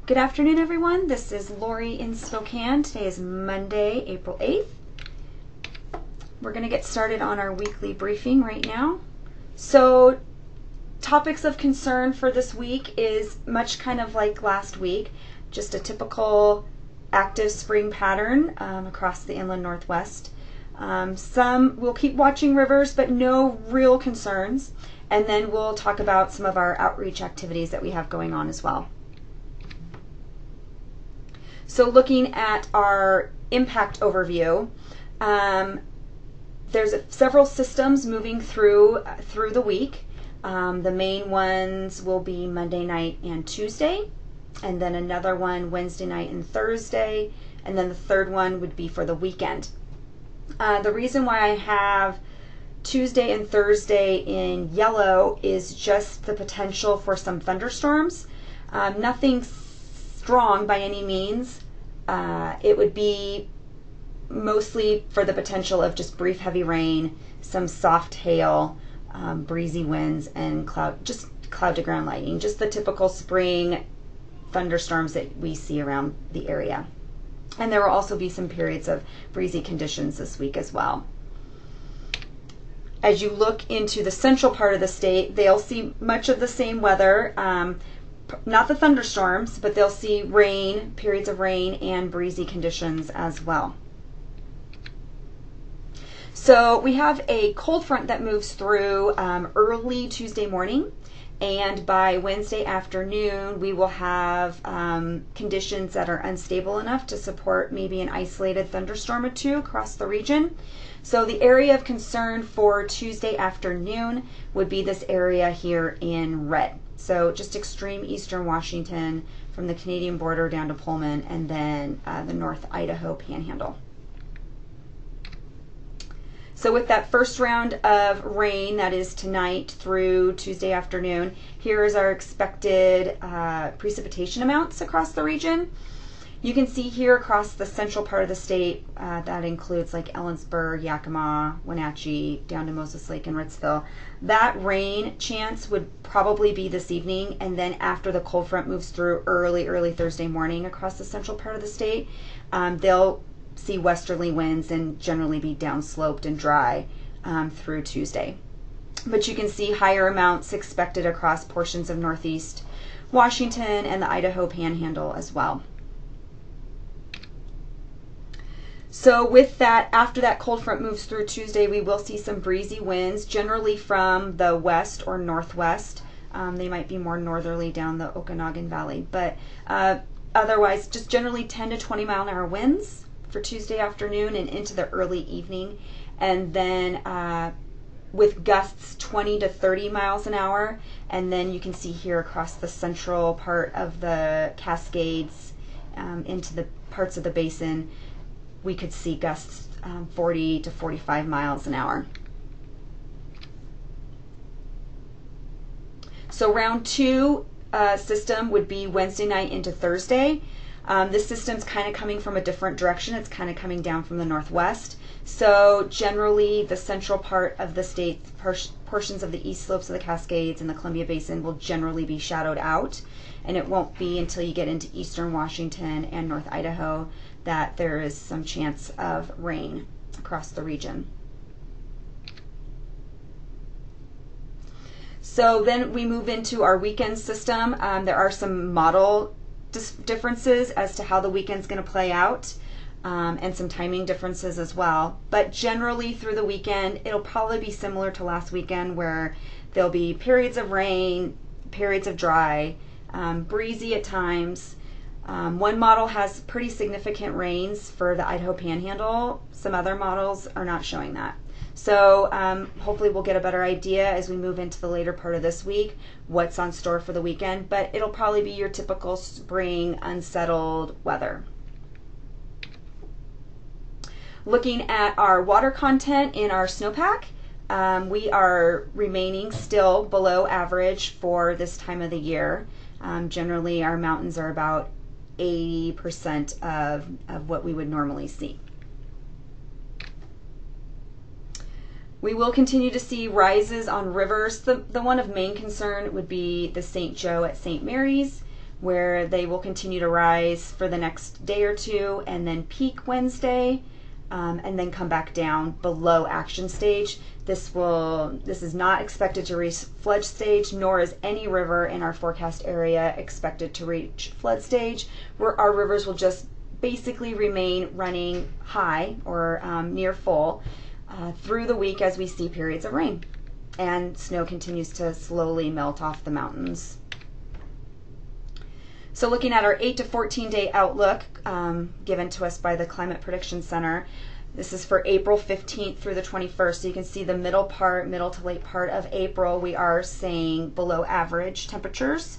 Good afternoon, everyone. This is Lori in Spokane. Today is Monday, April 8th. We're going to get started on our weekly briefing right now. So, topics of concern for this week is much kind of like last week, just a typical active spring pattern across the inland northwest. We'll keep watching rivers, but no real concerns. And then we'll talk about some of our outreach activities that we have going on as well. So looking at our impact overview, there's several systems moving through the week. The main ones will be Monday night and Tuesday, and then another one Wednesday night and Thursday, and then the third one would be for the weekend. The reason why I have Tuesday and Thursday in yellow is just the potential for some thunderstorms. Nothing strong by any means. It would be mostly for the potential of just brief heavy rain, some soft hail, breezy winds, and cloud to ground lightning, just the typical spring thunderstorms that we see around the area. And there will also be some periods of breezy conditions this week as well. As you look into the central part of the state, they'll see much of the same weather. Not the thunderstorms, but they'll see rain, periods of rain, and breezy conditions as well. So we have a cold front that moves through early Tuesday morning, and by Wednesday afternoon we will have conditions that are unstable enough to support maybe an isolated thunderstorm or two across the region. So the area of concern for Tuesday afternoon would be this area here in red. So just extreme eastern Washington from the Canadian border down to Pullman, and then the North Idaho Panhandle. So with that first round of rain that is tonight through Tuesday afternoon, here is our expected precipitation amounts across the region. You can see here across the central part of the state, that includes like Ellensburg, Yakima, Wenatchee, down to Moses Lake and Ritzville. That rain chance would probably be this evening, and then after the cold front moves through early Thursday morning across the central part of the state, they'll see westerly winds and generally be downsloped and dry through Tuesday. But you can see higher amounts expected across portions of northeast Washington and the Idaho Panhandle as well. So with that, after that cold front moves through Tuesday, we will see some breezy winds, generally from the west or northwest. They might be more northerly down the Okanagan Valley, but otherwise just generally 10 to 20 mile an hour winds for Tuesday afternoon and into the early evening. And then with gusts 20 to 30 miles an hour. And then you can see here across the central part of the Cascades into the parts of the basin, we could see gusts 40 to 45 miles an hour. So round two system would be Wednesday night into Thursday. This system's kind of coming from a different direction. It's kind of coming down from the northwest. So generally the central part of the state, portions of the east slopes of the Cascades and the Columbia Basin will generally be shadowed out. And it won't be until you get into eastern Washington and North Idaho that there is some chance of rain across the region. So then we move into our weekend system. There are some model differences as to how the weekend's going to play out, and some timing differences as well. But generally through the weekend, it'll probably be similar to last weekend, where there'll be periods of rain, periods of dry, breezy at times. One model has pretty significant rains for the Idaho Panhandle. Some other models are not showing that. So hopefully we'll get a better idea as we move into the later part of this week what's on store for the weekend, but it'll probably be your typical spring unsettled weather. Looking at our water content in our snowpack, we are remaining still below average for this time of the year. Generally our mountains are about 80% of what we would normally see. We will continue to see rises on rivers. The one of main concern would be the St. Joe at St. Mary's. where they will continue to rise for the next day or two and then peak Wednesday, and then come back down below action stage. This is not expected to reach flood stage, nor is any river in our forecast area expected to reach flood stage, where our rivers will just basically remain running high or near full through the week as we see periods of rain and snow continues to slowly melt off the mountains. So looking at our 8 to 14 day outlook given to us by the Climate Prediction Center, this is for April 15th through the 21st. So you can see the middle to late part of April, we are seeing below average temperatures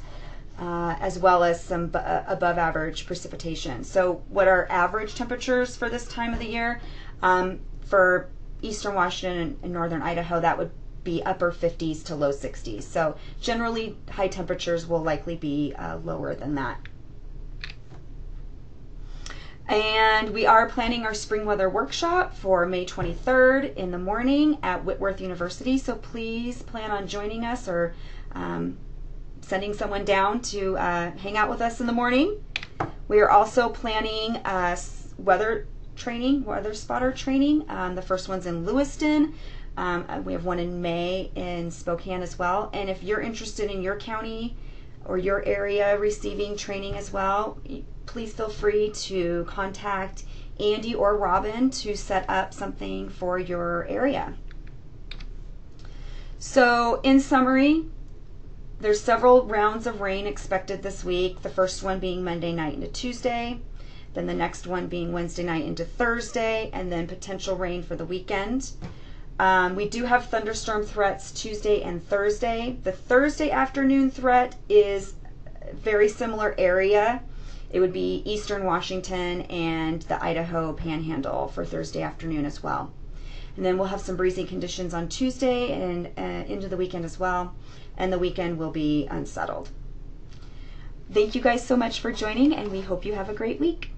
as well as some above average precipitation. So what are average temperatures for this time of the year? For eastern Washington and northern Idaho, that would be upper 50s to low 60s. So generally high temperatures will likely be lower than that. And we are planning our spring weather workshop for May 23rd in the morning at Whitworth University. So please plan on joining us or sending someone down to hang out with us in the morning. We are also planning weather spotter training. The first one's in Lewiston. We have one in May in Spokane as well. And if you're interested in your county or your area receiving training as well, please feel free to contact Andy or Robin to set up something for your area. So in summary, there's several rounds of rain expected this week. The first one being Monday night into Tuesday, then the next one being Wednesday night into Thursday, and then potential rain for the weekend. We do have thunderstorm threats Tuesday and Thursday. The Thursday afternoon threat is a very similar area. It would be eastern Washington and the Idaho Panhandle for Thursday afternoon as well. And then we'll have some breezy conditions on Tuesday and into the weekend as well. And the weekend will be unsettled. Thank you guys so much for joining, and we hope you have a great week.